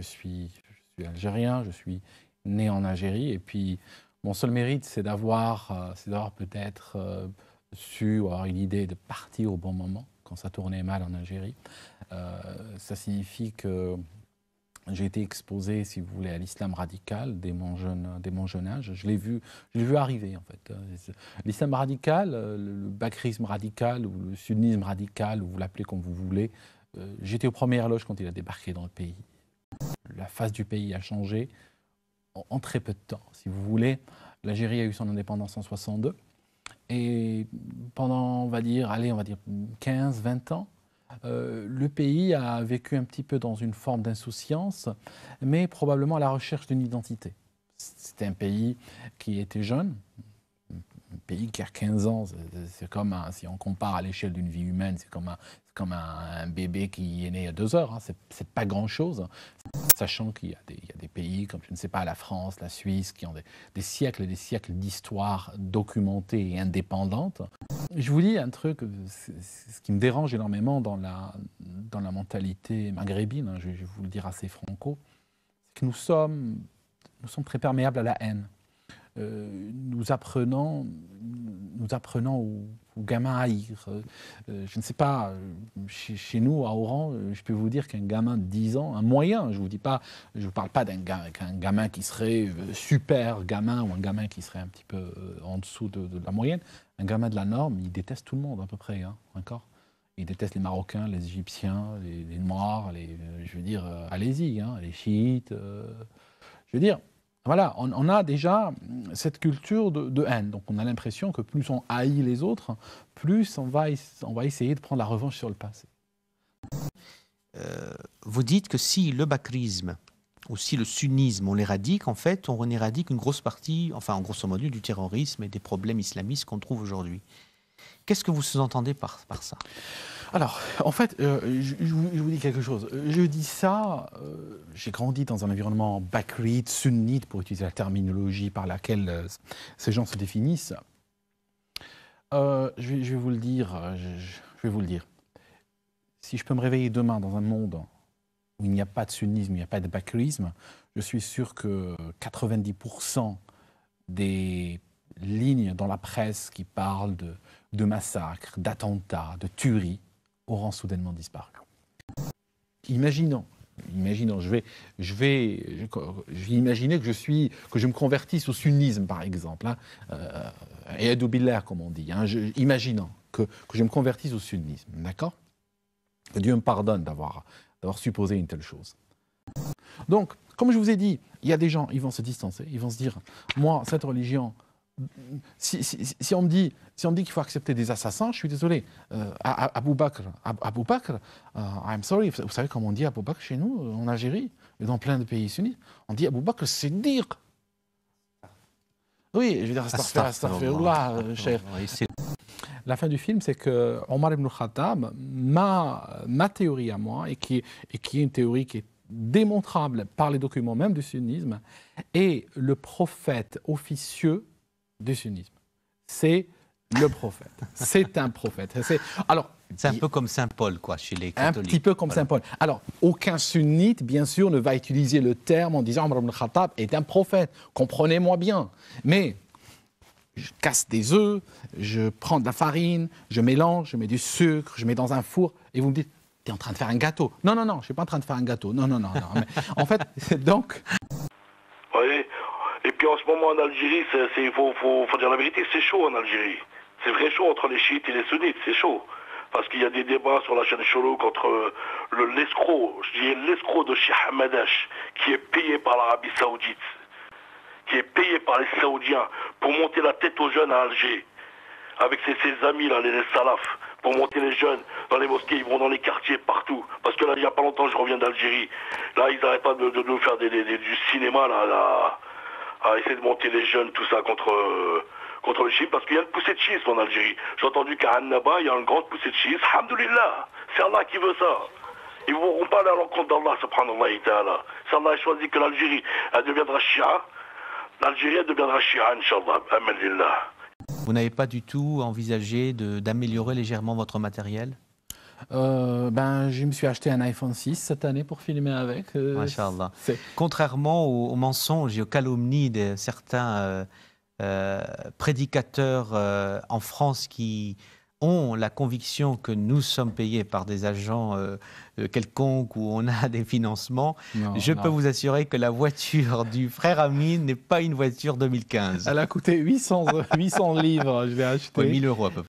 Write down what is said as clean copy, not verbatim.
je suis algérien, je suis né en Algérie, et puis mon seul mérite, c'est d'avoir peut-être su ou avoir une idée de partir au bon moment, quand ça tournait mal en Algérie. Ça signifie que j'ai été exposé, si vous voulez, à l'islam radical dès mon jeune âge. Je l'ai vu arriver, en fait. L'islam radical, le bakrisme radical, ou le sunnisme radical, ou vous l'appelez comme vous voulez, j'étais aux premières loges quand il a débarqué dans le pays. La face du pays a changé en très peu de temps. Si vous voulez, l'Algérie a eu son indépendance en 62, et pendant, on va dire 15, 20 ans, le pays a vécu un petit peu dans une forme d'insouciance, mais probablement à la recherche d'une identité. C'était un pays qui était jeune, un pays qui a 15 ans, c'est comme si on compare à l'échelle d'une vie humaine, c'est comme un bébé qui est né il y a 2 heures, hein, c'est pas grand-chose. Sachant qu'il y a des pays comme, je ne sais pas, la France, la Suisse, qui ont des siècles et des siècles d'histoire documentée et indépendante. Je vous dis un truc, ce qui me dérange énormément dans la mentalité maghrébine, hein, je vais vous le dire assez franco, c'est que nous sommes très perméables à la haine. Nous apprenons aux gamins à haïr. Je ne sais pas, chez nous, à Oran, je peux vous dire qu'un gamin de 10 ans, un moyen, je ne vous parle pas d'un gamin qui serait super gamin, ou un gamin qui serait un petit peu en dessous de la moyenne, un gamin de la norme, il déteste tout le monde à peu près, hein, d'accord ? Il déteste les Marocains, les Égyptiens, les Noirs, je veux dire, allez-y, hein, les chiites, je veux dire. Voilà, on a déjà cette culture de haine. Donc on a l'impression que plus on haït les autres, plus on va essayer de prendre la revanche sur le passé. Vous dites que si le bakrisme ou si le sunnisme, on l'éradique, en fait, on éradique une grosse partie, enfin en grosso modo, du terrorisme et des problèmes islamistes qu'on trouve aujourd'hui. Qu'est-ce que vous sous-entendez par ça ? Alors, en fait, je vous dis quelque chose. Je dis ça, j'ai grandi dans un environnement bakrite, sunnite, pour utiliser la terminologie par laquelle ces gens se définissent. Je vais vous le dire, je vais vous le dire. Si je peux me réveiller demain dans un monde où il n'y a pas de sunnisme, il n'y a pas de bakrisme, je suis sûr que 90% des lignes dans la presse qui parlent de massacres, d'attentats, de tueries, auront soudainement disparu. Imaginons, je vais imaginer que je me convertisse au sunnisme, par exemple, hein, et A'udhu billah, comme on dit, hein, imaginons que je me convertisse au sunnisme, d'accord ? Que Dieu me pardonne d'avoir supposé une telle chose. Donc, comme je vous ai dit, il y a des gens, ils vont se distancer, ils vont se dire, moi, cette religion, si on me dit qu'il faut accepter des assassins, je suis désolé. Abou Bakr, I'm sorry, vous savez comment on dit Abou Bakr chez nous, en Algérie, et dans plein de pays sunnites, on dit Abou Bakr, c'est dire. Oui, je veux dire, astaghfirullah, cher. La fin du film, c'est que Omar ibn Khattab, ma théorie à moi, et qui est une théorie qui est démontrable par les documents même du sunnisme, est le prophète officieux du sunnisme. C'est le prophète. C'est un prophète. C'est un peu comme Saint Paul, quoi, chez les catholiques. Un petit peu comme Saint Paul. Alors, aucun sunnite, bien sûr, ne va utiliser le terme en disant Omar ibn Khattab est un prophète. Comprenez-moi bien. Mais je casse des œufs, je prends de la farine, je mélange, je mets du sucre, je mets dans un four, et vous me dites, t'es en train de faire un gâteau. Non, je ne suis pas en train de faire un gâteau. Non. Mais, en fait, donc... Oui. Et puis en ce moment en Algérie, il faut dire la vérité, c'est chaud en Algérie. C'est vrai chaud entre les chiites et les sunnites, c'est chaud. Parce qu'il y a des débats sur la chaîne Cholouk entre l'escroc, je dis l'escroc de Cheikh Hamadash, qui est payé par l'Arabie Saoudite, qui est payé par les Saoudiens pour monter la tête aux jeunes à Alger, avec ses amis là, les salafs, pour monter les jeunes dans les mosquées, ils vont dans les quartiers partout. Parce que là, il n'y a pas longtemps, je reviens d'Algérie, là, ils n'arrêtent pas de nous faire du cinéma là, à essayer de monter les jeunes, tout ça, contre le chiisme, parce qu'il y a une poussée de schisme en Algérie. J'ai entendu qu'à Annaba, il y a une grande poussée de schisme. Alhamdoulilah, c'est Allah qui veut ça. Ils ne vont pas aller à l'encontre d'Allah, subhanallah wa ta'ala. Si Allah a choisi que l'Algérie, elle deviendra Shia, l'Algérie, elle deviendra Shia, Inch'Allah, amen lillah. Vous n'avez pas du tout envisagé d'améliorer légèrement votre matériel ? Je me suis acheté un iPhone 6 cette année pour filmer avec. Masha'Allah. Contrairement aux mensonges et aux calomnies de certains prédicateurs en France qui ont la conviction que nous sommes payés par des agents quelconques ou on a des financements, je peux vous assurer que la voiture du frère Amin n'est pas une voiture 2015. Elle a coûté 800 livres, je l'ai acheté. Ouais, 1000 € à peu